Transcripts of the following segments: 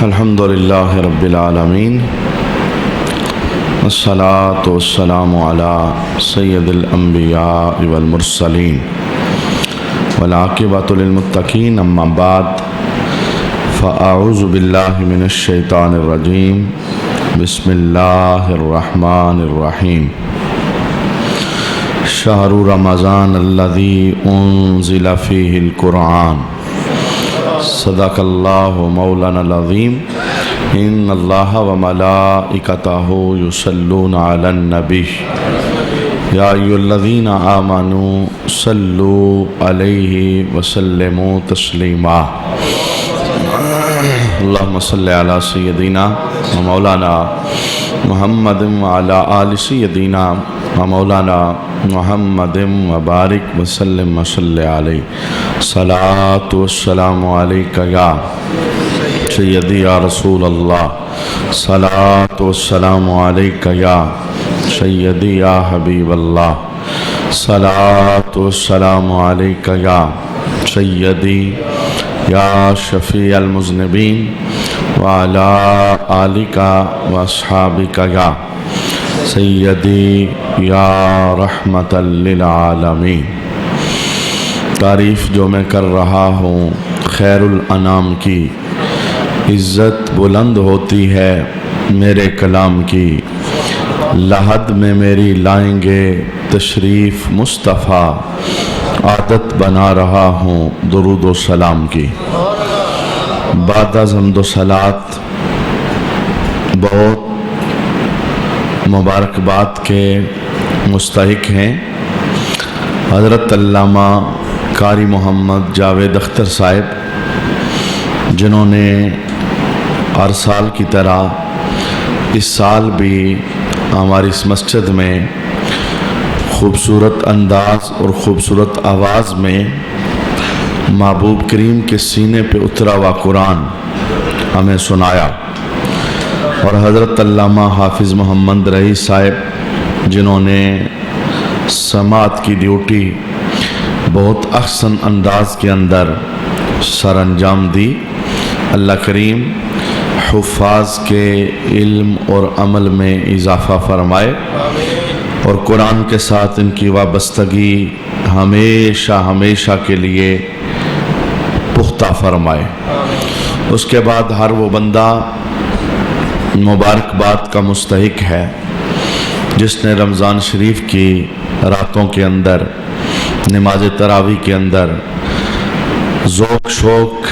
الحمدللہ رب العالمین والصلاة والسلام علی سید الانبیاء والمرسلین والعاقبۃ للمتقین اما بعد فاعوذ باللہ من الشیطان الرجیم بسم اللہ الرحمن الرحیم شہر رمضان الذی انزل فیہ القرآن صدق اللہ مولانا العظیم ان اللہ وملائکتہ یصلون علی النبی یا ایھا الذین آمنوا صلوا علیہ وسلموا تسلیما اللہم صلی علی سیدنا و مولانا محمد وعلی آل سیدنا و مولانا محمد وبارک وسلم وصلی علیہ صلاۃ والسلام علیک یا سیدی یا رسول اللہ صلاۃ والسلام علیک یا سیدی یا حبیب اللہ صلاۃ والسلام علیک یا سیدی یا شفیع المذنبین وعلی آلک واصحابک یا سیدی یا رحمت للعالمین۔ تعریف جو میں کر رہا ہوں خیر الانام کی، عزت بلند ہوتی ہے میرے کلام کی، لحد میں میری لائیں گے تشریف مصطفیٰ، عادت بنا رہا ہوں درود و سلام کی۔ بعد از حمد و صلات بہت مبارکباد کے مستحق ہیں حضرت علامہ قاری محمد جاوید اختر صاحب، جنہوں نے ہر سال کی طرح اس سال بھی ہماری اس مسجد میں خوبصورت انداز اور خوبصورت آواز میں محبوب کریم کے سینے پہ اترا ہوا قرآن ہمیں سنایا، اور حضرت علامہ حافظ محمد رئیس صاحب جنہوں نے سماعت کی ڈیوٹی بہت احسن انداز کے اندر سر انجام دی۔ اللہ کریم حفاظ کے علم اور عمل میں اضافہ فرمائے اور قرآن کے ساتھ ان کی وابستگی ہمیشہ ہمیشہ کے لیے پختہ فرمائے۔ اس کے بعد ہر وہ بندہ مبارکباد کا مستحق ہے جس نے رمضان شریف کی راتوں کے اندر نماز تراویح کے اندر ذوق شوق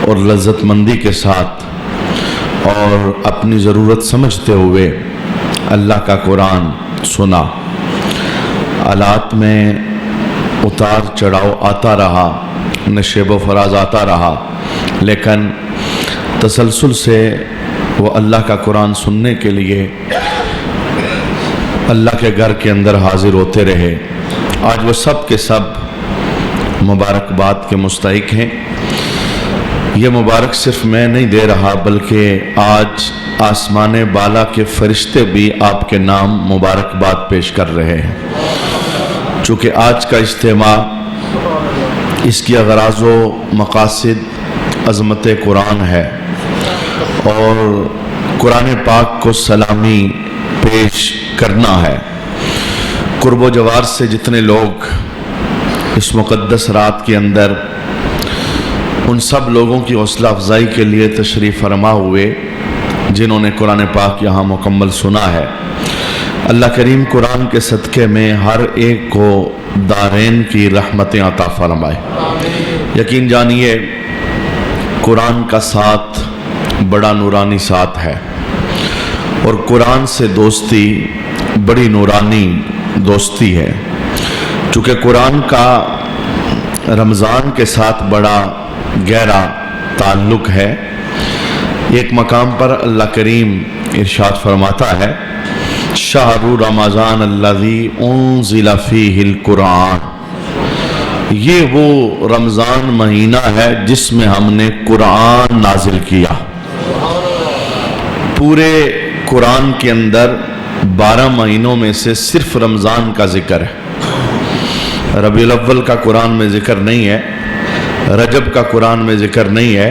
اور لذت مندی کے ساتھ اور اپنی ضرورت سمجھتے ہوئے اللہ کا قرآن سنا۔ حالات میں اتار چڑھاؤ آتا رہا، نشیب و فراز آتا رہا، لیکن تسلسل سے وہ اللہ کا قرآن سننے کے لیے اللہ کے گھر کے اندر حاضر ہوتے رہے۔ آج وہ سب کے سب مبارکباد کے مستحق ہیں۔ یہ مبارک صرف میں نہیں دے رہا بلکہ آج آسمان بالا کے فرشتے بھی آپ کے نام مبارکباد پیش کر رہے ہیں، چونکہ آج کا اجتماع اس کی اغراض و مقاصد عظمت قرآن ہے اور قرآن پاک کو سلامی پیش کرنا ہے۔ قرب و جوار سے جتنے لوگ اس مقدس رات کے اندر ان سب لوگوں کی حوصلہ افزائی کے لیے تشریف فرما ہوئے جنہوں نے قرآن پاک یہاں مکمل سنا ہے، اللہ کریم قرآن کے صدقے میں ہر ایک کو دارین کی رحمتیں عطا فرمائے۔ یقین جانیے قرآن کا ساتھ بڑا نورانی ساتھ ہے اور قرآن سے دوستی بڑی نورانی دوستی ہے، چونکہ قرآن کا رمضان کے ساتھ بڑا گہرا تعلق ہے۔ ایک مقام پر اللہ کریم ارشاد فرماتا ہے شہر رمضان الذی انزل فیہ القرآن، یہ وہ رمضان مہینہ ہے جس میں ہم نے قرآن نازل کیا۔ پورے قرآن کے اندر 12 مہینوں میں سے صرف رمضان کا ذکر ہے، ربیع الاول کا قرآن میں ذکر نہیں ہے، رجب کا قرآن میں ذکر نہیں ہے،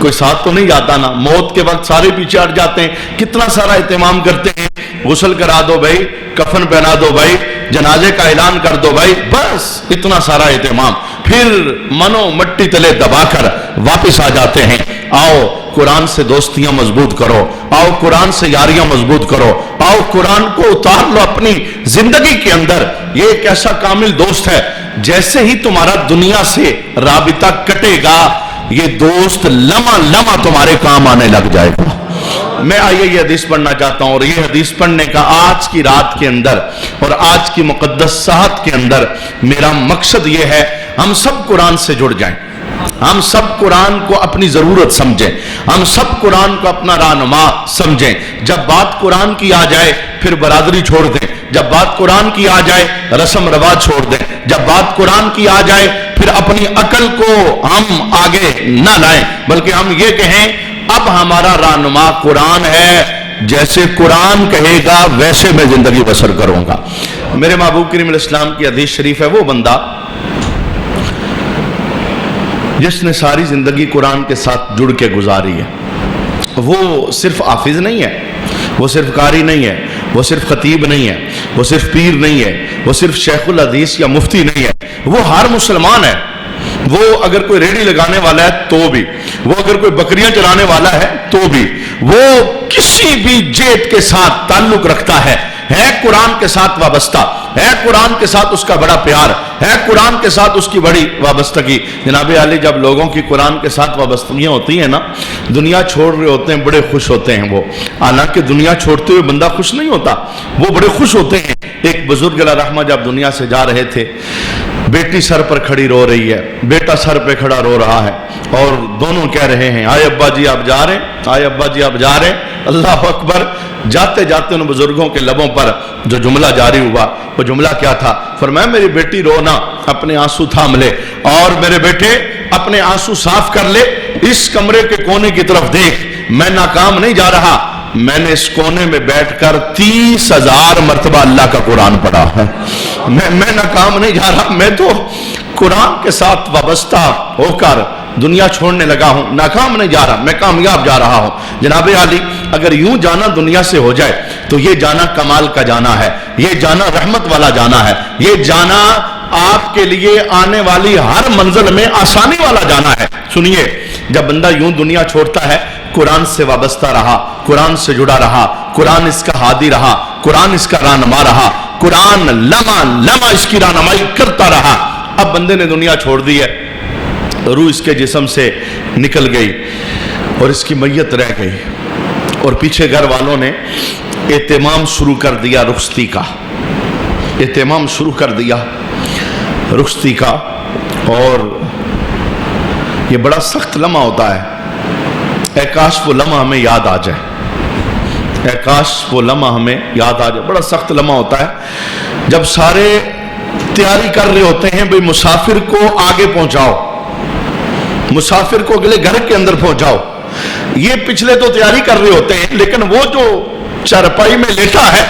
کوئی ساتھ تو نہیں جاتا نا، موت کے وقت سارے پیچھے ہٹ جاتے ہیں، کتنا سارا اہتمام کرتے ہیں، غسل کرا دو بھائی، کفن پہنا دو بھائی، جنازے کا اعلان کر دو بھائی، بس اتنا سارا اہتمام، پھر منو مٹی تلے دبا کر واپس آ جاتے ہیں۔ آؤ قرآن سے دوستیاں مضبوط کرو، آؤ قرآن سے یاریاں مضبوط کرو، آؤ قرآن کو اتار لو اپنی زندگی کے اندر۔ یہ ایک ایسا کامل دوست ہے، جیسے ہی تمہارا دنیا سے رابطہ کٹے گا، یہ دوست لمحہ لمحہ تمہارے کام آنے لگ جائے گا۔ میں آئیے یہ حدیث پڑھنا چاہتا ہوں، اور یہ حدیث پڑھنے کا آج کی رات کے اندر اور آج کی مقدس ساعت کے اندر میرا مقصد یہ ہے، ہم سب قرآن سے جڑ جائیں، ہم سب قرآن کو اپنی ضرورت سمجھیں، ہم سب قرآن کو اپنا رہنما سمجھیں۔ جب بات قرآن کی آ جائے پھر برادری چھوڑ دیں، جب بات قرآن کی آ جائے رسم رواج چھوڑ دیں، جب بات قرآن کی آ جائے پھر اپنی عقل کو ہم آگے نہ لائیں، بلکہ ہم یہ کہیں اب ہمارا رہنما قرآن ہے، جیسے قرآن کہے گا ویسے میں زندگی بسر کروں گا۔ میرے محبوب کریم علیہ السلام کی حدیث شریف ہے، وہ بندہ جس نے ساری زندگی قرآن کے ساتھ جڑ کے گزاری ہے، وہ صرف حافظ نہیں ہے، وہ صرف قاری نہیں ہے، وہ صرف خطیب نہیں ہے، وہ صرف پیر نہیں ہے، وہ صرف شیخ الحدیث یا مفتی نہیں ہے، وہ ہر مسلمان ہے۔ وہ اگر کوئی ریڑھی لگانے والا ہے تو بھی، وہ اگر کوئی بکریاں چرانے والا ہے تو بھی، وہ کسی بھی جیت کے ساتھ تعلق رکھتا ہے قرآن کے ساتھ وابستہ ہے، قرآن کے ساتھ اس کا بڑا پیار ہے، قرآن کے ساتھ اس کی بڑی وابستگی۔ جناب عالی، جب لوگوں کی قرآن کے ساتھ وابستگیاں ہوتی ہیں نا، دنیا چھوڑ رہے ہوتے ہیں بڑے خوش ہوتے ہیں وہ، حالانکہ دنیا چھوڑتے ہوئے بندہ خوش نہیں ہوتا، وہ بڑے خوش ہوتے ہیں۔ ایک بزرگ اللہ رحمہ جب دنیا سے جا رہے تھے، بیٹی سر پر کھڑی رو رہی ہے، بیٹا سر پہ کھڑا رو رہا ہے، اور دونوں کہہ رہے ہیں آئے ابا جی آپ جا رہے ہیں، آئے ابا جی آپ جا رہے ہیں۔ اللہ اکبر۔ جاتے جاتے ان بزرگوں کے لبوں پر جو جملہ جاری ہوا، وہ جملہ کیا تھا؟ فرمایا میری بیٹی رونا، اپنے آنسو تھام لے، اور میرے بیٹے اپنے آنسو صاف کر لے، اس کمرے کے کونے کی طرف دیکھ، میں ناکام نہیں جا رہا، میں نے اس کونے میں بیٹھ کر 30,000 مرتبہ اللہ کا قرآن پڑھا ہے، میں ناکام نہیں جا رہا، میں تو قرآن کے ساتھ وابستہ ہو کر دنیا چھوڑنے لگا ہوں، ناکام نہیں جا رہا، میں کامیاب جا رہا ہوں۔ جناب عالی، اگر یوں جانا دنیا سے ہو جائے تو یہ جانا کمال کا جانا ہے، یہ جانا رحمت والا جانا ہے، یہ جانا آپ کے لیے آنے والی ہر منزل میں آسانی والا جانا ہے۔ سنیے، جب بندہ یوں دنیا چھوڑتا ہے، قرآن سے وابستہ رہا، قرآن سے جڑا رہا، قرآن اس کا ہادی رہا، قرآن اس کا رہنما رہا، قرآن لمحہ لمحہ اس کی رہنمائی کرتا رہا، اب بندے نے دنیا چھوڑ دی ہے، روح اس کے جسم سے نکل گئی اور اس کی میت رہ گئی، اور پیچھے گھر والوں نے اہتمام شروع کر دیا رخصتی کا، اہتمام شروع کر دیا رخصتی کا، اور یہ بڑا سخت لمحہ ہوتا ہے۔ اے کاش وہ لمحہ ہمیں یاد آ جائے، اے کاش وہ لمحہ ہمیں یاد آ جائے، بڑا سخت لمحہ ہوتا ہے جب سارے تیاری کر رہے ہوتے ہیں بھئی مسافر کو آگے پہنچاؤ، مسافر کو اگلے گھر کے اندر پہنچاؤ، یہ پچھلے تو تیاری کر رہے ہوتے ہیں، لیکن وہ جو چارپائی میں لیٹا ہے،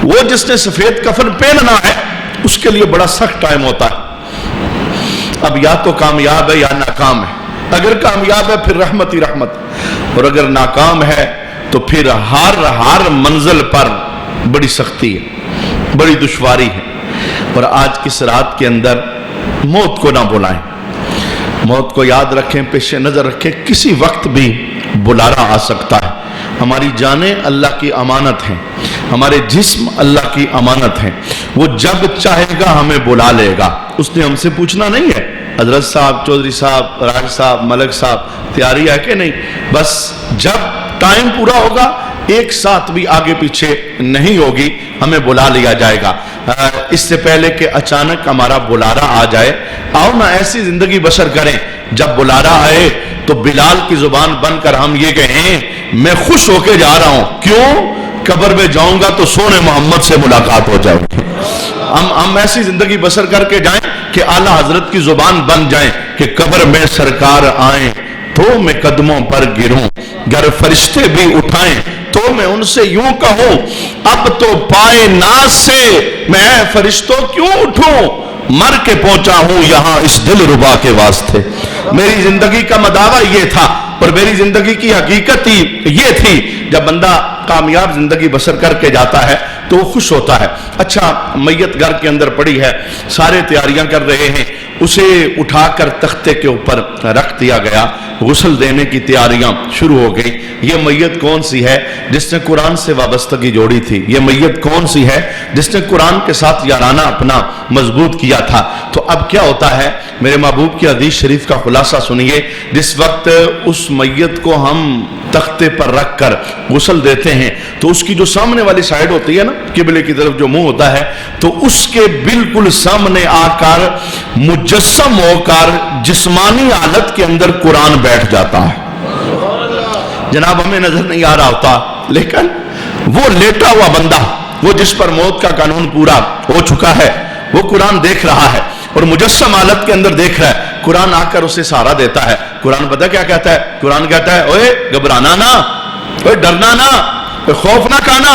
وہ جس نے سفید کفن پہننا ہے، اس کے لیے بڑا سخت ٹائم ہوتا ہے۔ اب یا تو کامیاب ہے یا ناکام ہے، اگر کامیاب ہے پھر رحمت ہی رحمت، اور اگر ناکام ہے تو پھر ہر منزل پر بڑی سختی ہے، بڑی دشواری ہے۔ اور آج کی رات کے اندر موت کو نہ بلائیں، موت کو یاد رکھیں، پیش نظر رکھیں، کسی وقت بھی بلانا آ سکتا ہے۔ ہماری جانیں اللہ کی امانت ہیں، ہمارے جسم اللہ کی امانت ہیں، وہ جب چاہے گا ہمیں بلا لے گا، اس نے ہم سے پوچھنا نہیں ہے حضرت صاحب، چودھری صاحب، راج صاحب، ملک صاحب تیاری ہے کہ نہیں، بس جب ٹائم پورا ہوگا ایک ساتھ بھی آگے پیچھے نہیں ہوگی، ہمیں بلا لیا جائے گا۔ اس سے پہلے کہ اچانک ہمارا بلارا آ جائے، آؤ نہ ایسی زندگی بسر کریں جب بلارا آئے تو بلال کی زبان بن کر ہم یہ کہیں میں خوش ہو کے جا رہا ہوں، کیوں؟ قبر میں جاؤں گا تو سونے محمد سے ملاقات ہو جائے گی۔ ہم ایسی زندگی بسر کر کے جائیں کہ اعلیٰ حضرت کی زبان بن جائیں کہ قبر میں سرکار آئیں تو میں قدموں پر گروں، گر فرشتے بھی اٹھائیں تو میں ان سے یوں کہوں اب تو پائے ناز سے میں فرشتوں کیوں اٹھوں، مر کے پہنچا ہوں یہاں اس دل ربا کے واسطے۔ میری زندگی کا مداوا یہ تھا، اور میری زندگی کی حقیقت ہی یہ تھی۔ جب بندہ کامیاب زندگی بسر کر کے جاتا ہے تو وہ خوش ہوتا ہے۔ اچھا، میت گھر کے اندر پڑی ہے، سارے تیاریاں کر رہے ہیں، اسے اٹھا کر تختے کے اوپر رکھ دیا گیا، غسل دینے کی تیاریاں شروع ہو گئی۔ یہ میت کون سی ہے؟ جس نے قرآن سے وابستگی جوڑی تھی۔ یہ میت کون سی ہے؟ جس نے قرآن کے ساتھ یارانہ اپنا مضبوط کیا تھا۔ تو اب کیا ہوتا ہے؟ میرے محبوب کی حدیث شریف کا خلاصہ سنیے۔ جس وقت اس میت کو ہم تختے پر رکھ کر غسل دیتے ہیں تو اس کی جو سامنے والی سائیڈ ہوتی ہے نا، قبلے کی طرف جو منہ ہوتا ہے، تو اس کے بالکل سامنے آ کر مجسم ہو کر جسمانی حالت کے اندر قرآن بیٹھ جاتا ہے۔ جناب ہمیں نظر نہیں آ رہا ہوتا، لیکن وہ لیٹا ہوا بندہ، وہ جس پر موت کا قانون پورا ہو چکا ہے، وہ قرآن دیکھ رہا ہے اور مجسم حالت کے اندر دیکھ رہا ہے۔ قرآن آ کر اسے سہارا دیتا ہے۔ قرآن پتہ کیا کہتا ہے؟ قرآن کہتا ہے، اوے گھبرانا نہ، اوے ڈرنا نہ، اوے خوف نہ کھانا،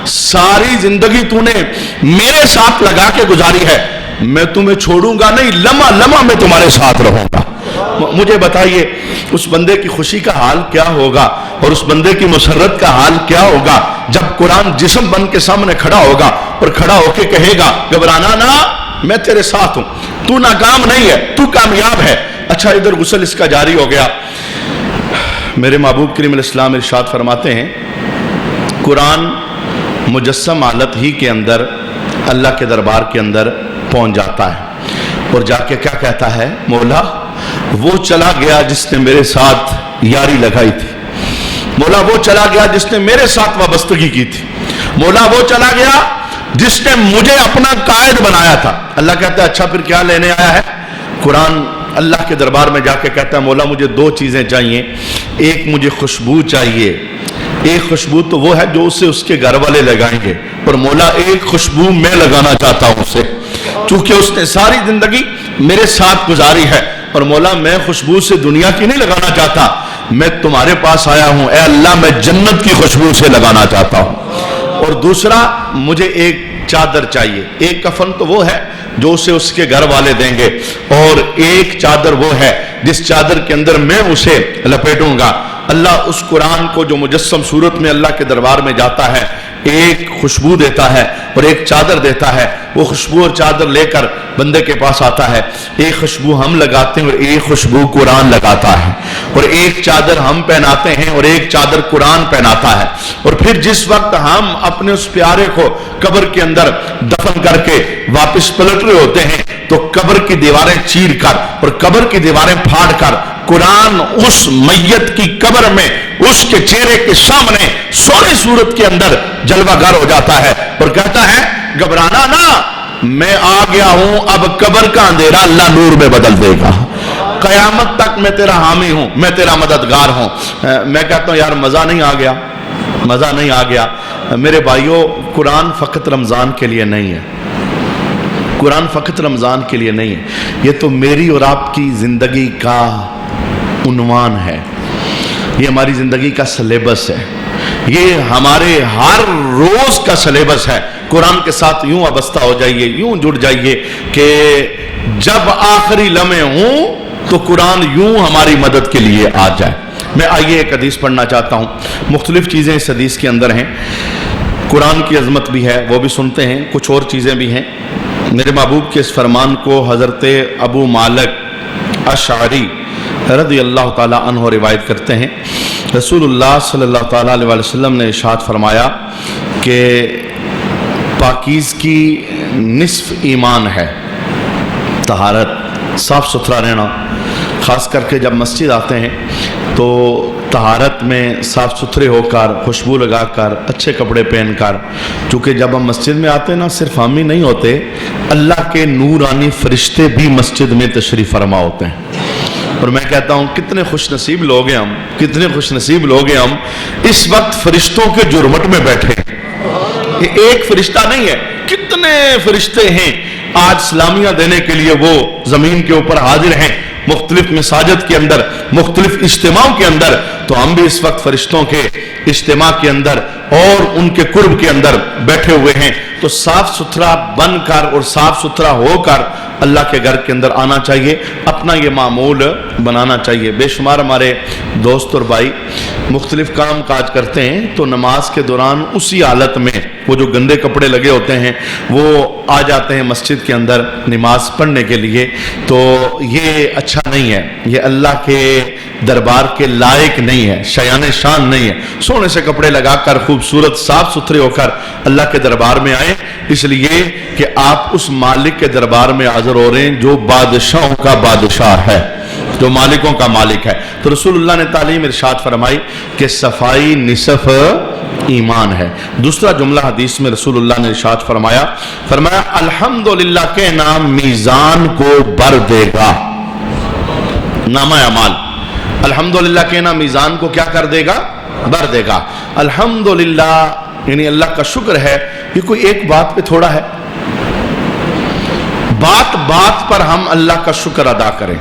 ساری زندگی تو نے میرے ساتھ لگا کے گزاری ہے، میں تمہیں چھوڑوں گا نہیں، لمحہ لمحہ میں تمہارے ساتھ رہوں گا۔ مجھے بتائیے اس بندے کی خوشی کا حال کیا ہوگا اور اس بندے کی مسرت کا حال کیا ہوگا جب قرآن جسم بن کے سامنے کھڑا ہوگا اور کھڑا ہو کے کہے گا، گھبرانا نہ، میں تیرے ساتھ ہوں، تو ناکام نہیں ہے، تو کامیاب ہے۔ اچھا، ادھر غسل اس کا جاری ہو گیا۔ میرے محبوب کریم علیہ السلام ارشاد فرماتے ہیں، قرآن مجسم حالت ہی کے اندر اللہ کے دربار کے اندر پہنچ جاتا ہے اور جا کے کیا کہتا ہے؟ مولا وہ چلا گیا جس نے میرے ساتھ یاری لگائی تھی، مولا وہ چلا گیا جس نے میرے ساتھ وابستگی کی تھی، مولا وہ چلا گیا جس نے مجھے اپنا قائد بنایا تھا۔ اللہ کہتا ہے اچھا پھر کیا لینے آیا ہے؟ قرآن اللہ کے دربار میں جا کے کہتا ہے، مولا مجھے دو چیزیں چاہیے، ایک مجھے خوشبو چاہیے، ایک خوشبو تو وہ ہے جو اسے اس کے گھر والے لگائیں گے، اور مولا ایک خوشبو میں لگانا چاہتا ہوں اسے، چونکہ اس نے ساری زندگی میرے ساتھ گزاری ہے، اور مولا میں خوشبو سے دنیا کی نہیں لگانا چاہتا، میں تمہارے پاس آیا ہوں، اے اللہ میں جنت کی خوشبو سے لگانا چاہتا ہوں۔ اور دوسرا مجھے ایک چادر چاہیے، ایک کفن تو وہ ہے جو اسے اس کے گھر والے دیں گے، اور ایک چادر وہ ہے جس چادر کے اندر میں اسے لپیٹوں گا۔ اللہ اس قرآن کو جو مجسم صورت میں اللہ کے دربار میں جاتا ہے، ایک خوشبو دیتا ہے اور ایک چادر دیتا ہے، وہ خوشبو اور چادر لے کر بندے کے پاس آتا ہے، ایک خوشبو ہم لگاتے ہیں اور ایک خوشبو قرآن لگاتا ہے، اور ایک چادر ہم پہناتے ہیں اور ایک چادر قرآن پہناتا ہے، اور پھر جس وقت ہم اپنے اس پیارے کو قبر کے اندر دفن کر کے واپس پلٹ رہے ہوتے ہیں تو قبر کی دیواریں چیر کر اور قبر کی دیواریں پھاڑ کر قرآن اس میت کی قبر میں اس کے چہرے کے سامنے سونی صورت کے اندر جلوہ گر ہو جاتا ہے اور کہتا ہے، گھبرانا نہ، میں آ گیا ہوں، اب قبر کا اندھیرا اللہ نور میں بدل دے گا، قیامت تک میں تیرا حامی ہوں، میں تیرا مددگار ہوں۔ میں کہتا ہوں یار مزہ نہیں آ گیا، مزہ نہیں آ گیا۔ میرے بھائیوں، قرآن فقط رمضان کے لیے نہیں ہے، قرآن فقط رمضان کے لیے نہیں ہے، یہ تو میری اور آپ کی زندگی کا عنوان ہے، یہ ہماری زندگی کا سلیبس ہے، یہ ہمارے ہر روز کا سلیبس ہے۔ قرآن کے ساتھ یوں وابستہ ہو جائیے، یوں جڑ جائیے کہ جب آخری لمحے ہوں تو قرآن یوں ہماری مدد کے لیے آ جائے۔ میں آئیے ایک حدیث پڑھنا چاہتا ہوں، مختلف چیزیں اس حدیث کے اندر ہیں، قرآن کی عظمت بھی ہے وہ بھی سنتے ہیں، کچھ اور چیزیں بھی ہیں۔ میرے محبوب کے اس فرمان کو حضرت ابو مالک اشعری رضی اللہ تعالیٰ عنہ روایت کرتے ہیں، رسول اللہ صلی اللہ تعالیٰ علیہ وسلم نے ارشاد فرمایا کہ پاکیزگی نصف ایمان ہے، طہارت، صاف ستھرا رہنا، خاص کر کے جب مسجد آتے ہیں تو طہارت میں صاف ستھرے ہو کر، خوشبو لگا کر، اچھے کپڑے پہن کر، چونکہ جب ہم مسجد میں آتے ہیں نا، صرف ہم ہی نہیں ہوتے، اللہ کے نورانی فرشتے بھی مسجد میں تشریف فرما ہوتے ہیں۔ اور میں کہتا ہوں کتنے خوش نصیب لوگ ہیں ہم، کتنے خوش نصیب لوگ ہیں ہم، اس وقت فرشتوں کے جرمٹ میں بیٹھے ہیں۔ یہ ایک فرشتہ نہیں ہے، کتنے فرشتے ہیں آج سلامیاں دینے کے لیے وہ زمین کے اوپر حاضر ہیں، مختلف مساجد کے اندر، مختلف اجتماعوں کے اندر، تو ہم بھی اس وقت فرشتوں کے اجتماع کے اندر اور ان کے قرب کے اندر بیٹھے ہوئے ہیں۔ تو صاف ستھرا بن کر اور صاف ستھرا ہو کر اللہ کے گھر کے اندر آنا چاہیے، اپنا یہ معمول بنانا چاہیے۔ بے شمار ہمارے دوست اور بھائی مختلف کام کاج کرتے ہیں تو نماز کے دوران اسی حالت میں وہ جو گندے کپڑے لگے ہوتے ہیں وہ آ جاتے ہیں مسجد کے اندر نماز پڑھنے کے لیے، تو یہ اچھا نہیں ہے، یہ اللہ کے دربار کے لائق نہیں ہے، شایان شان نہیں ہے۔ سونے سے کپڑے لگا کر خوبصورت صاف ستھرے ہو کر اللہ کے دربار میں آئیں، اس لیے کہ آپ اس مالک کے دربار میں حاضر ہو رہے ہیں جو بادشاہوں کا بادشاہ ہے، جو مالکوں کا مالک ہے۔ تو رسول اللہ نے تعلیم ارشاد فرمائی کہ صفائی نصف ایمان ہے۔ دوسرا جملہ حدیث میں رسول اللہ نے ارشاد فرمایا الحمدللہ کے نام میزان کو بھر دے گا، نامہ اعمال الحمدللہ کے نام میزان کو کیا کر دے گا؟ بھر دے گا۔ الحمدللہ یعنی اللہ کا شکر ہے، یہ کوئی ایک بات پہ تھوڑا ہے، بات بات پر ہم اللہ کا شکر ادا کریں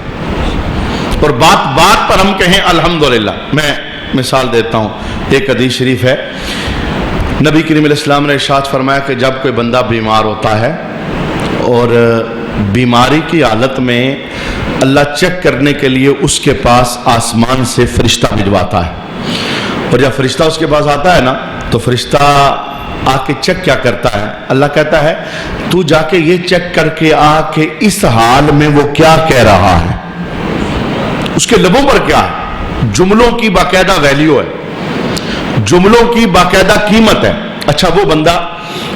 اور بات بات پر ہم کہیں الحمدللہ۔ میں مثال دیتا ہوں، ایک حدیث شریف ہے، نبی کریم علیہ السلام نے ارشاد فرمایا کہ جب کوئی بندہ بیمار ہوتا ہے اور بیماری کی حالت میں اللہ چیک کرنے کے لیے اس کے پاس آسمان سے فرشتہ بھجواتا ہے، اور جب فرشتہ اس کے پاس آتا ہے نا تو فرشتہ آ کے چیک کیا کرتا ہے؟ اللہ کہتا ہے تو جا کے یہ چیک کر کے آ کہ اس حال میں وہ کیا کہہ رہا ہے، اس کے لبوں پر کیا ہے۔ جملوں کی باقاعدہ ویلیو ہے، جملوں کی باقاعدہ قیمت ہے۔ اچھا وہ بندہ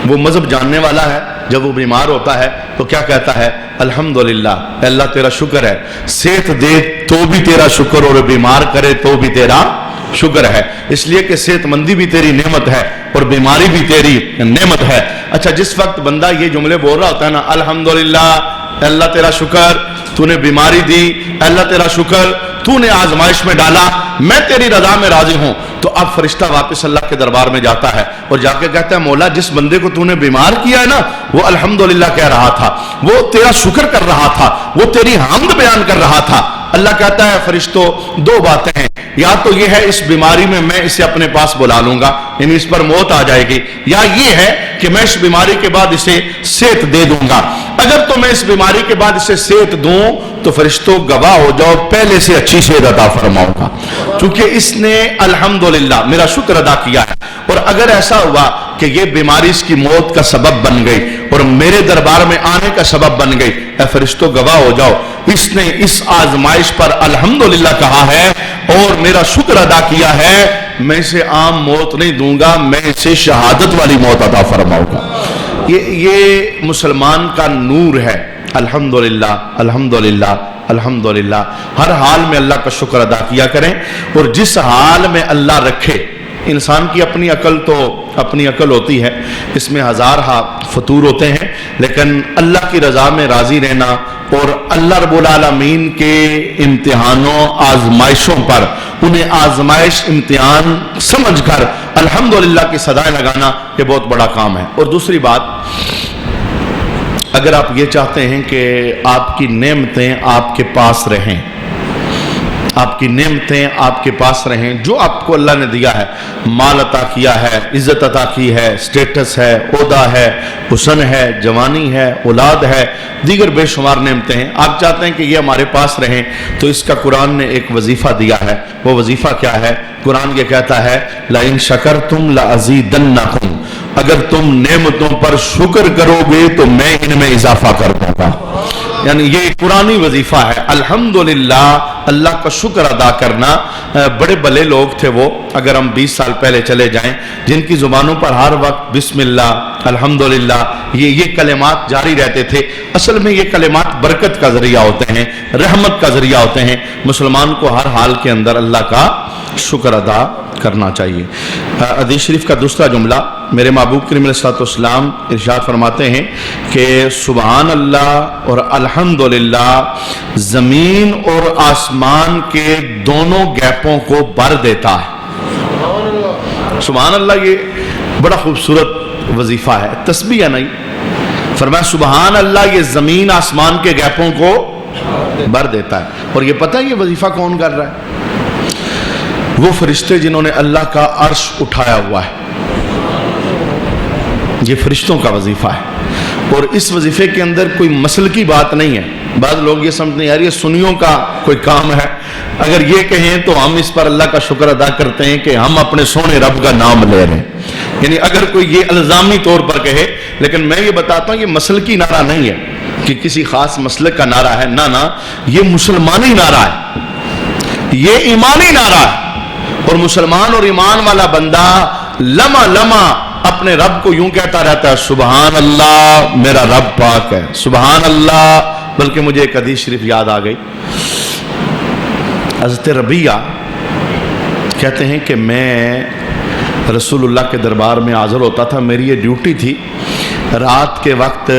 وہ مذہب جاننے والا ہے، جب وہ بیمار ہوتا ہے تو کیا کہتا ہے؟ الحمدللہ، اللہ تیرا شکر ہے، صحت دے تو بھی تیرا شکر اور بیمار کرے تو بھی تیرا شکر ہے، اس لیے کہ صحت مندی بھی تیری نعمت ہے اور بیماری بھی تیری نعمت ہے۔ اچھا جس وقت بندہ یہ جملے بول رہا ہوتا ہے نا، الحمدللہ اللہ تیرا شکر، تو نے بیماری دی، اللہ تیرا شکر، تو نے آزمائش میں ڈالا، میں تیری رضا میں راضی ہوں، تو اب فرشتہ واپس اللہ کے دربار میں جاتا ہے اور جا کے کہتا ہے مولا جس بندے کو تو نے بیمار کیا ہے نا وہ الحمدللہ کہہ رہا تھا، وہ تیرا شکر کر رہا تھا، وہ تیری حمد بیان کر رہا تھا۔ اللہ کہتا ہے فرشتوں دو باتیں ہیں، یا تو یہ ہے اس بیماری میں اسے اپنے پاس بلا لوں گا، یعنی اس پر موت آ جائے گی، یا یہ ہے کہ میں اس بیماری کے بعد اسے صحت دے دوں گا۔ اگر تو میں اس بیماری کے بعد اسے صحت دوں تو فرشتوں گواہ ہو جاؤ پہلے سے اچھی صحت عطا فرماؤں گا، چونکہ اس نے الحمدللہ میرا شکر ادا کیا ہے۔ اور اگر ایسا ہوا کہ یہ بیماری اس کی موت کا سبب بن گئی اور میرے دربار میں آنے کا سبب بن گئی، اے فرشتوں گواہ ہو جاؤ اس نے اس آزمائش پر الحمدللہ کہا ہے اور میرا شکر ادا کیا ہے، میں اسے عام موت نہیں دوں گا، میں اسے شہادت والی موت عطا فرماؤں گا۔ یہ مسلمان کا نور ہے، الحمدللہ الحمدللہ الحمدللہ۔ ہر حال میں اللہ کا شکر ادا کیا کریں، اور جس حال میں اللہ رکھے، انسان کی اپنی عقل تو اپنی عقل ہوتی ہے، اس میں ہزار فطور ہوتے ہیں، لیکن اللہ کی رضا میں راضی رہنا اور اللہ رب العالمین کے امتحانوں آزمائشوں پر انہیں آزمائش امتحان سمجھ کر الحمدللہ کی صدائیں لگانا یہ بہت بڑا کام ہے۔ اور دوسری بات، اگر آپ یہ چاہتے ہیں کہ آپ کی نعمتیں آپ کے پاس رہیں، آپ کی نعمتیں آپ کے پاس رہیں، جو آپ کو اللہ نے دیا ہے، مال عطا کیا ہے، عزت عطا کی ہے، سٹیٹس ہے، عہدہ ہے، حسن ہے، جوانی ہے، اولاد ہے، دیگر بے شمار نعمتیں ہیں، آپ چاہتے ہیں کہ یہ ہمارے پاس رہیں، تو اس کا قرآن نے ایک وظیفہ دیا ہے۔ وہ وظیفہ کیا ہے؟ قرآن یہ کہتا ہے لَإِن شَكَرْتُمْ لَأَزِيدَنَّكُمْ، اگر تم نعمتوں پر شکر کرو گے تو میں ان میں اضافہ کر دوں گا۔ یعنی یہ قرآنی وظیفہ ہے، الحمدللہ اللہ کا شکر ادا کرنا۔ بڑے بھلے لوگ تھے وہ، اگر ہم 20 سال پہلے چلے جائیں، جن کی زبانوں پر ہر وقت بسم اللہ الحمدللہ یہ کلمات جاری رہتے تھے۔ اصل میں یہ کلمات برکت کا ذریعہ ہوتے ہیں، رحمت کا ذریعہ ہوتے ہیں۔ مسلمان کو ہر حال کے اندر اللہ کا شکر ادا کرنا چاہیے۔ حدیث شریف کا دوسرا جملہ، میرے محبوب کریم علیہ السلام ارشاد فرماتے ہیں کہ سبحان اللہ اور الحمدللہ زمین اور آسمان کے دونوں گیپوں کو بھر دیتا ہے۔ سبحان اللہ یہ بڑا خوبصورت وظیفہ ہے، تسبیح ہے نہیں، فرمایا سبحان اللہ یہ زمین آسمان کے گیپوں کو بھر دیتا ہے۔ اور یہ پتہ ہے یہ وظیفہ کون کر رہا ہے؟ وہ فرشتے جنہوں نے اللہ کا عرش اٹھایا ہوا ہے، یہ فرشتوں کا وظیفہ ہے۔ اور اس وظیفے کے اندر کوئی مسل کی بات نہیں ہے. بعض لوگ یہ سمجھتے ہیں یار یہ سنیوں کا کوئی کام ہے. اگر یہ کہیں تو ہم اس پر اللہ کا شکر ادا کرتے ہیں کہ ہم اپنے سونے رب کا نام لے رہے ہیں. یعنی اگر کوئی یہ الزامی طور پر کہے، لیکن میں یہ بتاتا ہوں یہ مسل کی نعرہ نہیں ہے کہ کسی خاص مسلک کا نعرہ ہے. نہ یہ مسلمانی نعرہ ہے، یہ ایمانی نعرہ ہے. اور مسلمان اور ایمان والا بندہ لمحہ لمحہ اپنے رب کو یوں کہتا رہتا ہے سبحان اللہ میرا رب پاک ہے، سبحان اللہ. بلکہ مجھے ایک حدیث شریف یاد آ گئی. حضرت ربیہ کہتے ہیں کہ میں رسول اللہ کے دربار میں حاضر ہوتا تھا. میری یہ ڈیوٹی تھی رات کے وقت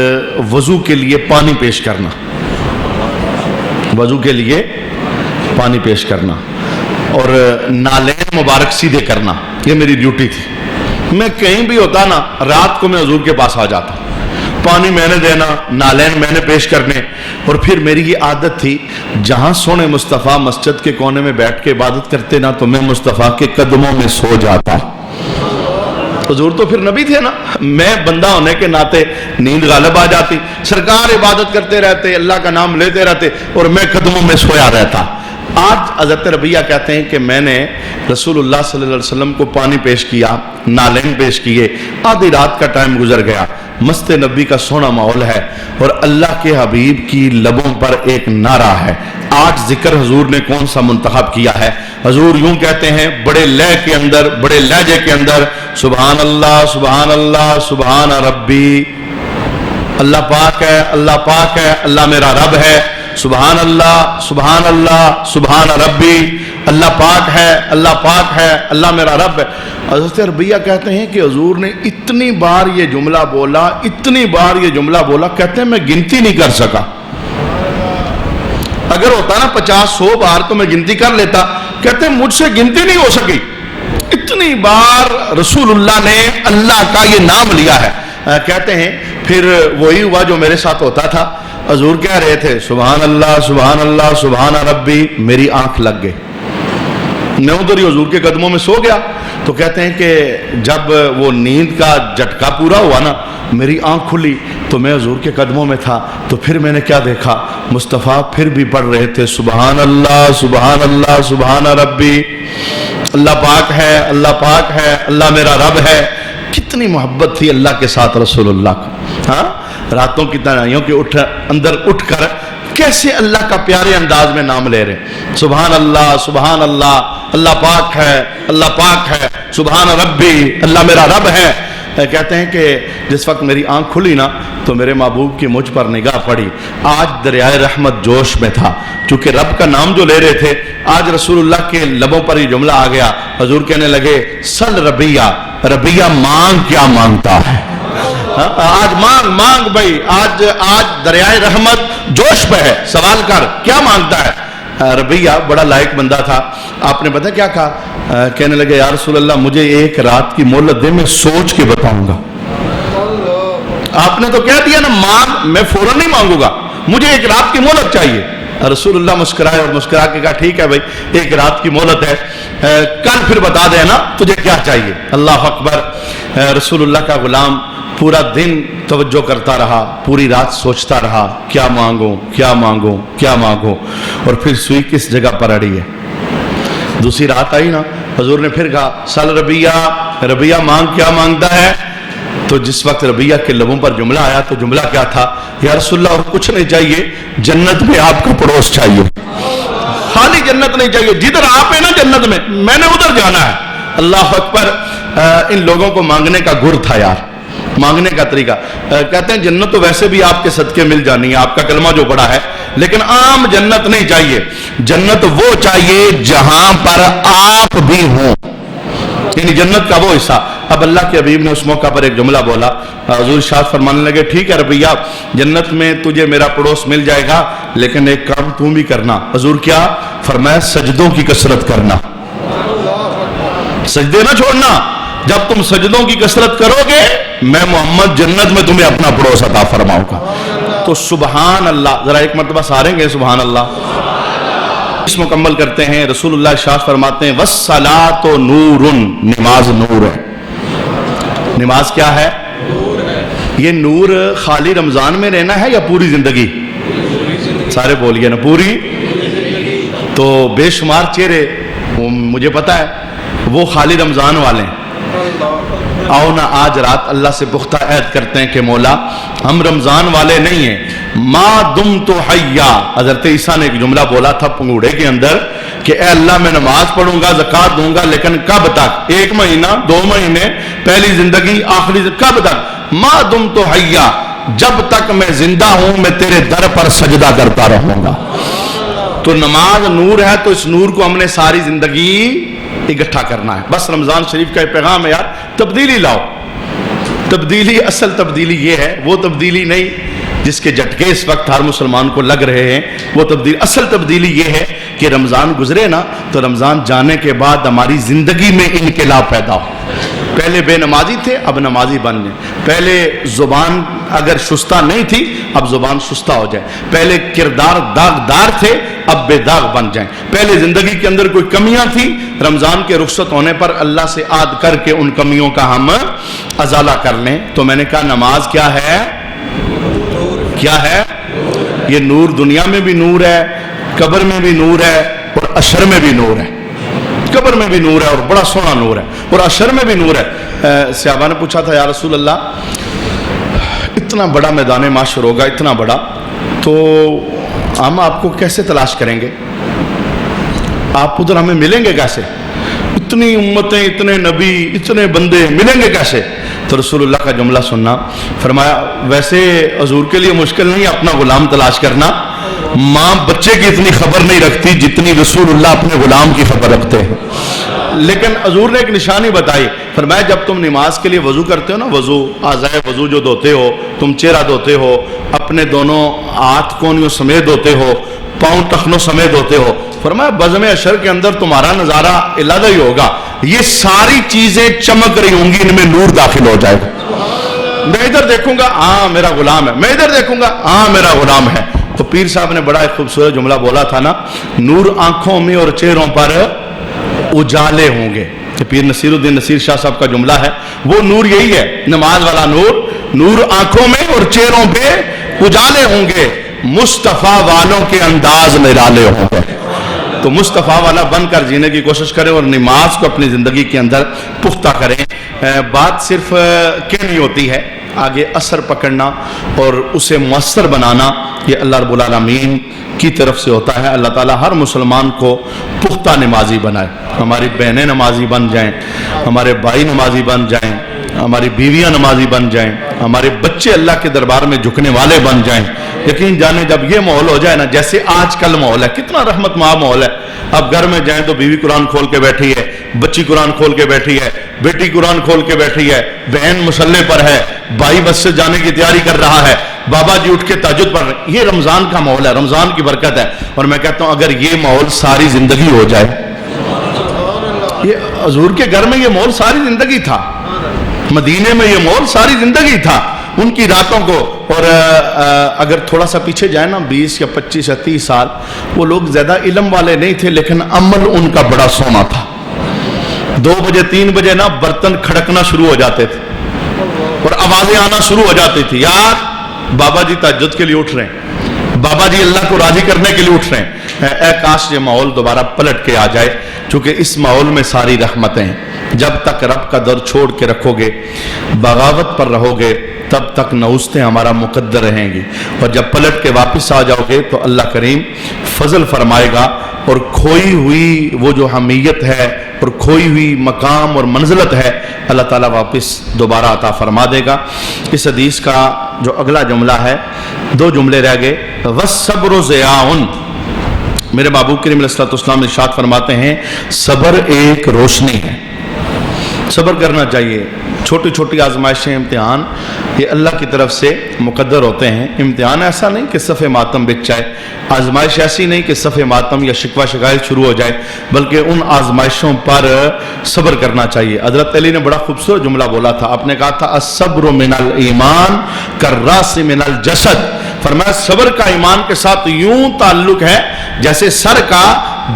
وضو کے لیے پانی پیش کرنا، وضو کے لیے پانی پیش کرنا اور نالین مبارک سیدھے کرنا. یہ میری ڈیوٹی تھی. میں کہیں بھی ہوتا نا رات کو میں حضور کے پاس آ جاتا، پانی میں نے دینا، نالین میں نے پیش کرنے. اور پھر میری یہ عادت تھی جہاں سونے مصطفیٰ مسجد کے کونے میں بیٹھ کے عبادت کرتے نا تو میں مصطفیٰ کے قدموں میں سو جاتا. حضور تو پھر نبی تھے نا، میں بندہ ہونے کے ناطے نیند غالب آ جاتی. سرکار عبادت کرتے رہتے، اللہ کا نام لیتے رہتے اور میں قدموں میں سویا رہتا. آج حضرت ربیہ کہتے ہیں کہ میں نے رسول اللہ صلی اللہ علیہ وسلم کو پانی پیش کیا، نالین پیش کیے. آدھی رات کا ٹائم گزر گیا، مست نبی کا سونا ماحول ہے اور اللہ کے حبیب کی لبوں پر ایک نعرہ ہے. آج ذکر حضور نے کون سا منتخب کیا ہے؟ حضور یوں کہتے ہیں بڑے لے کے اندر، بڑے لہجے کے اندر سبحان اللہ سبحان اللہ سبحان ربی. اللہ پاک ہے، اللہ پاک ہے، اللہ میرا رب ہے. سبحان اللہ سبحان اللہ سبحان ربی. اللہ پاک ہے، اللہ پاک ہے، اللہ میرا رب ہے. حضرت ربیہ کہتے ہیں کہ حضور نے اتنی بار یہ جملہ بولا، اتنی بار یہ جملہ بولا، کہتے ہیں میں گنتی نہیں کر سکا. اگر ہوتا نا 50-100 بار تو میں گنتی کر لیتا. کہتے ہیں مجھ سے گنتی نہیں ہو سکی. اتنی بار رسول اللہ نے اللہ کا یہ نام لیا ہے. کہتے ہیں پھر وہی ہوا جو میرے ساتھ ہوتا تھا. حضور کہہ رہے تھے سبحان اللہ سبحان اللہ سبحان ربی، میری آنکھ لگ گئی. میں ادھر ہی حضور کے قدموں میں سو گیا. تو کہتے ہیں کہ جب وہ نیند کا جھٹکا پورا ہوا نا، میری آنکھ کھلی تو میں حضور کے قدموں میں تھا. تو پھر میں نے کیا دیکھا، مصطفیٰ پھر بھی پڑھ رہے تھے سبحان اللہ سبحان اللہ سبحان ربی. اللہ پاک ہے، اللہ پاک ہے، اللہ میرا رب ہے. کتنی محبت تھی اللہ کے ساتھ رسول اللہ کو. ہاں راتوں کی تنہائیوں کے اندر اٹھ کر کیسے اللہ کا پیارے انداز میں نام لے رہے. سبحان اللہ سبحان اللہ، اللہ پاک ہے، اللہ پاک ہے، سبحان ربی، اللہ میرا رب ہے. کہتے ہیں کہ جس وقت میری آنکھ کھلی نا تو میرے محبوب کی مجھ پر نگاہ پڑی. آج دریائے رحمت جوش میں تھا چونکہ رب کا نام جو لے رہے تھے. آج رسول اللہ کے لبوں پر یہ جملہ آ گیا. حضور کہنے لگے سل ربیہ، ربیہ مانگ کیا مانگتا ہے. آج مانگ مانگ بھائی، آج دریائے رحمت جوش پہ ہے، سوال کر کیا مانگتا ہے. ربیہ بڑا لائق بندہ تھا. آپ نے پتہ کیا کہا؟ کہنے لگے یا رسول اللہ مجھے ایک رات کی مہلت دے، میں سوچ کے بتاؤں گا. آپ نے تو کہہ دیا نا مانگ، میں فوراً نہیں مانگوں گا، مجھے ایک رات کی مہلت چاہیے. رسول اللہ مسکرائے اور مسکرا کے کہا ٹھیک ہے بھائی، ایک رات کی مہلت ہے، کل پھر بتا دینا تجھے کیا چاہیے. اللہ اکبر. رسول اللہ کا غلام پورا دن توجہ کرتا رہا، پوری رات سوچتا رہا کیا مانگوں کیا مانگوں کیا مانگوں. اور پھر سوئی کس جگہ پر اڑی ہے. دوسری رات آئی نا، حضور نے پھر کہا سل ربیہ، ربیہ مانگ کیا مانگتا ہے. تو جس وقت ربیہ کے لبوں پر جملہ آیا تو جملہ کیا تھا؟ یا رسول اللہ اور کچھ نہیں چاہیے، جنت میں آپ کا پڑوس چاہیے. خالی جنت نہیں چاہیے، جدھر آپ ہیں نا جنت میں نے ادھر جانا ہے. اللہ اکبر. ان لوگوں کو مانگنے کا گر تھا یار، مانگنے کا طریقہ. کہتے ہیں جنت تو ویسے بھی آپ کے صدقے مل جانی ہے، آپ کا کلمہ جو پڑا ہے، لیکن عام جنت نہیں چاہیے. جنت وہ چاہیے جہاں پر آپ بھی ہوں، یعنی جنت کا وہ حصہ. اب اللہ کے حبیب نے اس موقع پر ایک جملہ بولا. حضور ارشاد فرمانے لگے ٹھیک ہے ربیہ، جنت میں تجھے میرا پڑوس مل جائے گا، لیکن ایک کام تم بھی کرنا. حضور کیا فرمایا؟ سجدوں کی کثرت کرنا، سجدے نہ چھوڑنا. جب تم سجدوں کی کثرت کرو گے میں محمد جنت میں تمہیں اپنا پڑوس عطا فرماؤں گا. تو سبحان اللہ ذرا ایک مرتبہ ساریں گے سبحان اللہ. اس مکمل کرتے ہیں. رسول اللہ ارشاد فرماتے ہیں وَالصَّلَاةُ نُورٌ، نماز نور ہے. نماز کیا ہے؟ نور ہے. یہ نور خالی رمضان میں رہنا ہے یا پوری زندگی؟ سارے بولیے نا، پوری؟ تو بے شمار چہرے مجھے پتا ہے وہ خالی رمضان والے ہیں۔ آؤ نا آج رات اللہ سے پختہ عہد کرتے ہیں کہ مولا ہم رمضان والے نہیں ہیں، ما دمت حیا۔ حضرت عیسیٰ نے ایک جملہ بولا تھا پنگوڑے کے اندر کہ اے اللہ میں نماز پڑھوں گا، زکوٰۃ دوں گا، لیکن کب تک؟ 1 مہینہ، 2 مہینے، پہلی زندگی، آخری زندگی، کب تک؟ ما دمت حیا، جب تک میں زندہ ہوں میں تیرے در پر سجدہ کرتا رہوں گا۔ تو نماز نور ہے، تو اس نور کو ہم نے ساری زندگی اکٹھا کرنا ہے۔ بس رمضان شریف کا یہ پیغام ہے، یار تبدیلی لاؤ۔ تبدیلی، اصل تبدیلی یہ ہے، وہ تبدیلی نہیں جس کے جھٹکے اس وقت ہر مسلمان کو لگ رہے ہیں، وہ تبدیلی، اصل تبدیلی یہ ہے کہ رمضان گزرے نا تو رمضان جانے کے بعد ہماری زندگی میں انقلاب پیدا ہو۔ پہلے بے نمازی تھے، اب نمازی بن جائیں۔ پہلے زبان اگر شستہ نہیں تھی، اب زبان شستہ ہو جائے۔ پہلے کردار داغدار تھے، اب بے داغ بن جائیں۔ پہلے زندگی کے اندر کوئی کمیاں تھیں، رمضان کے رخصت ہونے پر اللہ سے عہد کر کے ان کمیوں کا ہم ازالہ کر لیں۔ تو میں نے کہا نماز کیا ہے؟ کیا ہے؟ یہ نور دنیا میں بھی نور ہے، قبر میں بھی نور ہے، اور عشر میں بھی نور ہے۔ قبر میں بھی نور ہے اور بڑا سونا نور ہے، اور عشر میں بھی نور ہے۔ صحابہ نے پوچھا تھا یا رسول اللہ اتنا بڑا میدان معاشر ہوگا، اتنا بڑا، تو ہم آپ کو کیسے تلاش کریں گے؟ آپ ادھر ہمیں ملیں گے کیسے؟ اتنی امتیں، اتنے نبی، اتنے بندے ملیں گے کیسے؟ تو رسول اللہ کا جملہ سننا، فرمایا ویسے حضور کے لیے مشکل نہیں اپنا غلام تلاش کرنا، ماں بچے کی اتنی خبر نہیں رکھتی جتنی رسول اللہ اپنے غلام کی خبر رکھتے ہیں۔ لیکن حضور نے ایک نشانی بتائی، فرمایا جب تم نماز کے لیے وضو کرتے ہو نا، وضو اعضائے وضو جو دھوتے ہو، تم چہرہ دھوتے ہو، اپنے دونوں ہاتھ کونیوں سمیت دھوتے ہو، پاؤں ٹخنوں سمیت دھوتے ہو، فرمایا بزم عشر کے اندر تمہارا نظارہ علیحدہ ہی ہوگا، یہ ساری چیزیں چمک رہی ہوں گی، ان میں نور داخل ہو جائے گا۔ میں ادھر دیکھوں گا، ہاں میرا غلام ہے، میں ادھر دیکھوں گا، ہاں میرا غلام ہے۔ تو پیر صاحب نے بڑا ایک خوبصورت جملہ بولا تھا نا، نور آنکھوں میں اور چہروں پر اجالے ہوں گے۔ کہ پیر نصیر الدین نصیر شاہ صاحب کا جملہ ہے، وہ نور یہی ہے، نماز والا نور، نور آنکھوں میں اور چہروں پہ اجالے ہوں گے، مصطفیٰ والوں کے انداز نرالے ہوں گے۔ تو مصطفیٰ والا بن کر جینے کی کوشش کریں اور نماز کو اپنی زندگی کے اندر پختہ کریں۔ بات صرف کہنی ہوتی ہے، آگے اثر پکڑنا اور اسے مؤثر بنانا یہ اللہ رب العالمین کی طرف سے ہوتا ہے۔ اللہ تعالیٰ ہر مسلمان کو پختہ نمازی بنائے، ہماری بہنیں نمازی بن جائیں، ہمارے بھائی نمازی بن جائیں، ہماری بیویاں نمازی بن جائیں، ہمارے بچے اللہ کے دربار میں جھکنے والے بن جائیں۔ یقین جانے جب یہ ماحول ہو جائے نا، جیسے آج کل ماحول ہے، کتنا رحمت ماحول ہے، اب گھر میں جائیں تو بیوی قرآن کھول کے بیٹھی ہے، بچی قرآن کھول کے بیٹھی ہے، بیٹی قرآن کھول کے بیٹھی ہے، بہن مصلی پر ہے، بھائی بس سے جانے کی تیاری کر رہا ہے، بابا جی اٹھ کے تہجد پڑھ رہے ہیں۔ یہ رمضان کا ماحول ہے، رمضان کی برکت ہے۔ اور میں کہتا ہوں اگر یہ ماحول ساری زندگی ہو جائے، یہ حضور کے گھر میں یہ ماحول ساری زندگی تھا، مدینے میں یہ ماحول ساری زندگی تھا، ان کی راتوں کو۔ اور اگر تھوڑا سا پیچھے جائیں نا، 20 یا 25 یا 30 سال، وہ لوگ زیادہ علم والے نہیں تھے لیکن عمل ان کا بڑا سونا تھا۔ 2 بجے 3 بجے نا برتن کھڑکنا شروع ہو جاتے تھے اور آوازیں آنا شروع ہو جاتی تھی، یار بابا جی تہجد کے لیے اٹھ رہے ہیں، بابا جی اللہ کو راضی کرنے کے لیے اٹھ رہے ہیں۔ اے کاش یہ ماحول دوبارہ پلٹ کے آ جائے، چونکہ اس ماحول میں ساری رحمتیں ہیں۔ جب تک رب کا در چھوڑ کے رکھو گے، بغاوت پر رہو گے، تب تک نوستیں ہمارا مقدر رہیں گی، اور جب پلٹ کے واپس آ جاؤ گے تو اللہ کریم فضل فرمائے گا، اور کھوئی ہوئی وہ جو حمیت ہے اور کھوئی ہوئی مقام اور منزلت ہے اللہ تعالیٰ واپس دوبارہ عطا فرما دے گا۔ اس حدیث کا جو اگلا جملہ ہے، 2 جملے رہ گئے، وَالصَّبْرُ ضِيَاءٌ۔ میرے محبوب کریم علیہ السلام ارشاد فرماتے ہیں صبر ایک روشنی ہے، صبر کرنا چاہیے۔ چھوٹی چھوٹی آزمائشیں، امتحان یہ اللہ کی طرف سے مقدر ہوتے ہیں۔ امتحان ایسا نہیں کہ صف ماتم بچ جائے، آزمائش ایسی نہیں کہ صف ماتم یا شکوہ شکایت شروع ہو جائے، بلکہ ان آزمائشوں پر صبر کرنا چاہیے۔ حضرت علی نے بڑا خوبصورت جملہ بولا تھا، آپ نے کہا تھا الصبر من الایمان کالراس من الجسد، فرمایا صبر کا ایمان کے ساتھ یوں تعلق ہے جیسے سر کا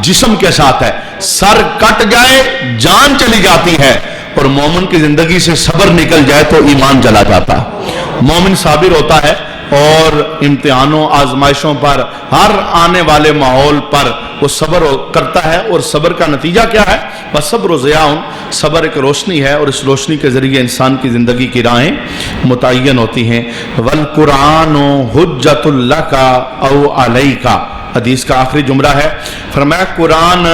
جسم کے ساتھ ہے، سر کٹ جائے جان چلی جاتی ہے، اور مومن کی زندگی سے صبر نکل جائے تو ایمان چلا جاتا ہے۔ مومن صابر ہوتا ہے اور امتحانوں آزمائشوں پر ہر آنے والے ماحول پر وہ صبر کرتا ہے، اور صبر کا نتیجہ کیا ہے؟ بس صبر و ضیاء، صبر ایک روشنی ہے اور اس روشنی کے ذریعے انسان کی زندگی کی راہیں متعین ہوتی ہیں۔ وَالْقُرْآنُ حُجَّةٌ لَكَ أَوْ عَلَيْكَ، حدیث کا آخری جملہ ہے، فرمایا قرآن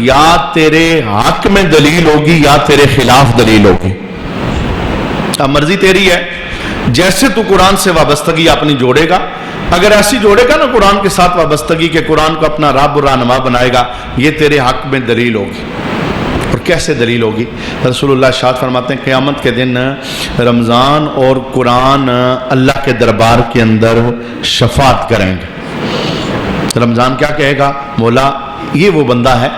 یا تیرے حق میں دلیل ہوگی یا تیرے خلاف دلیل ہوگی، اب مرضی تیری ہے، جیسے تو قرآن سے وابستگی اپنی جوڑے گا، اگر ایسی جوڑے گا نا قرآن کے ساتھ وابستگی کہ قرآن کو اپنا رب و رہنما بنائے گا، یہ تیرے حق میں دلیل ہوگی۔ اور کیسے دلیل ہوگی؟ رسول اللہ ارشاد فرماتے ہیں قیامت کے دن رمضان اور قرآن اللہ کے دربار کے اندر شفاعت کریں گے۔ رمضان کیا کہے گا؟ مولا یہ وہ بندہ ہے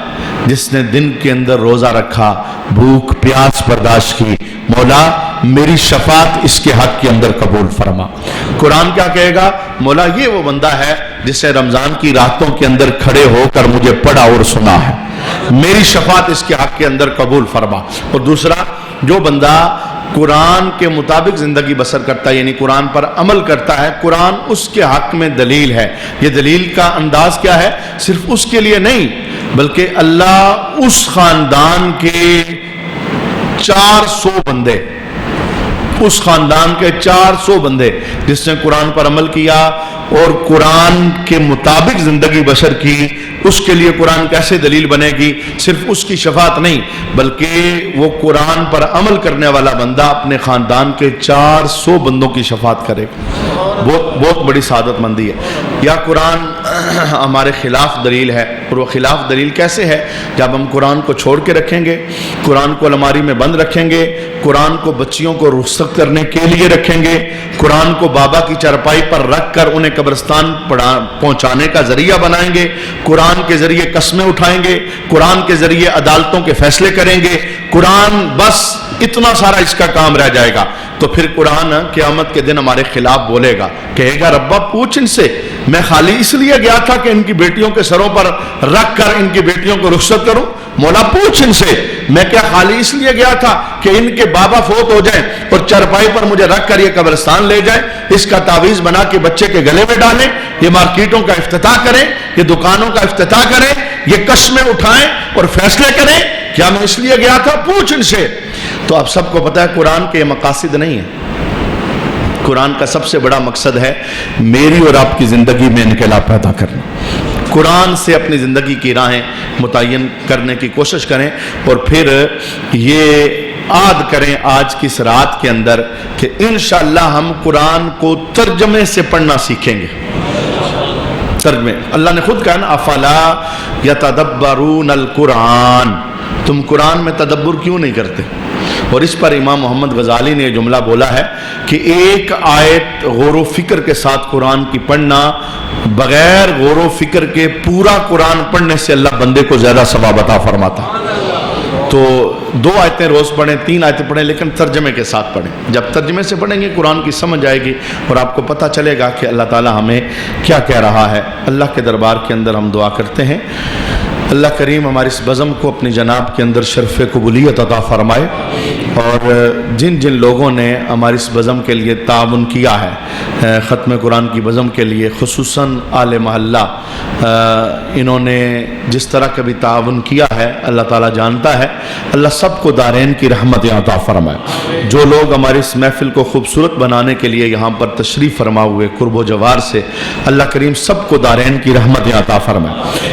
جس نے دن کے اندر روزہ رکھا، بھوک پیاس برداشت کی، مولا میری شفاعت اس کے حق کے اندر قبول فرما۔ قرآن کیا کہے گا؟ مولا یہ وہ بندہ ہے جس نے رمضان کی راتوں کے اندر کھڑے ہو کر مجھے پڑھا اور سنا ہے، میری شفاعت اس کے حق کے اندر قبول فرما۔ اور دوسرا، جو بندہ قرآن کے مطابق زندگی بسر کرتا ہے، یعنی قرآن پر عمل کرتا ہے، قرآن اس کے حق میں دلیل ہے۔ یہ دلیل کا انداز کیا ہے؟ صرف اس کے لیے نہیں بلکہ اللہ اس خاندان کے 400 بندے، اس خاندان کے 400 بندے جس نے قرآن پر عمل کیا اور قرآن کے مطابق زندگی بسر کی، اس کے لیے قرآن کیسے دلیل بنے گی؟ صرف اس کی شفاعت نہیں بلکہ وہ قرآن پر عمل کرنے والا بندہ اپنے خاندان کے 400 بندوں کی شفاعت کرے گا۔ بہت بڑی سعادت مندی ہے۔ یا قرآن ہمارے خلاف دلیل ہے، اور وہ خلاف دلیل کیسے ہے؟ جب ہم قرآن کو چھوڑ کے رکھیں گے، قرآن کو الماری میں بند رکھیں گے، قرآن کو بچیوں کو رخصت کرنے کے لیے رکھیں گے، قرآن کو بابا کی چارپائی پر رکھ کر انہیں قبرستان پہنچانے کا ذریعہ بنائیں گے، قرآن کے ذریعے قسمیں اٹھائیں گے، قرآن کے ذریعے عدالتوں کے فیصلے کریں گے، قرآن بس اتنا سارا اس کا کام رہ جائے گا، تو پھر قرآن قیامت کے دن ہمارے خلاف بولے گا، کہے گا ربا پوچھ ان سے، میں خالی اس لیے گیا تھا کہ ان کی بیٹیوں کے سروں پر رکھ کر ان کی بیٹیوں کو رخصت کروں، مولا پوچھ ان سے، میں کیا خالی اس لیے گیا تھا کہ ان کے بابا فوت ہو جائیں اور چارپائی پر مجھے رکھ کر یہ قبرستان لے جائیں، اس کا تعویذ بنا کے بچے کے گلے میں ڈالیں، یہ مارکیٹوں کا افتتاح کریں، یہ دکانوں کا افتتاح کریں، یہ قسمیں اٹھائیں اور فیصلے کریں، کیا میں اس لیے گیا تھا؟ پوچھ ان سے۔ تو اب سب کو پتا ہے قرآن کے یہ مقاصد نہیں ہے، قرآن کا سب سے بڑا مقصد ہے میری اور آپ کی زندگی میں انقلاب پیدا کرنا۔ قرآن سے اپنی زندگی کی راہیں متعین کرنے کی کوشش کریں، اور پھر یہ عہد کریں آج کی اس رات کے اندر کہ انشاءاللہ ہم قرآن کو ترجمے سے پڑھنا سیکھیں گے۔ ترجمے، اللہ نے خود کہا نا افلا یتدبرون القرآن، تم قرآن میں تدبر کیوں نہیں کرتے؟ اور اس پر امام محمد غزالی نے یہ جملہ بولا ہے کہ ایک آیت غور و فکر کے ساتھ قرآن کی پڑھنا بغیر غور و فکر کے پورا قرآن پڑھنے سے اللہ بندے کو زیادہ ثواب عطا فرماتا۔ تو 2 آیتیں روز پڑھیں، 3 آیتیں پڑھیں، لیکن ترجمے کے ساتھ پڑھیں۔ جب ترجمے سے پڑھیں گے قرآن کی سمجھ آئے گی اور آپ کو پتہ چلے گا کہ اللہ تعالی ہمیں کیا کہہ رہا ہے۔ اللہ کے دربار کے اندر ہم دعا کرتے ہیں اللہ کریم ہمارے اس بزم کو اپنی جناب کے اندر شرف قبولیت عطا فرمائے، اور جن جن لوگوں نے ہماری اس بزم کے لیے تعاون کیا ہے، ختم قرآن کی بزم کے لیے، خصوصاً آل محلہ، انہوں نے جس طرح کا بھی تعاون کیا ہے اللہ تعالیٰ جانتا ہے، اللہ سب کو دارین کی رحمت عطا فرمائے۔ جو لوگ ہماری اس محفل کو خوبصورت بنانے کے لیے یہاں پر تشریف فرما ہوئے قرب و جوار سے، اللہ کریم سب کو دارین کی رحمت عطا فرمائے۔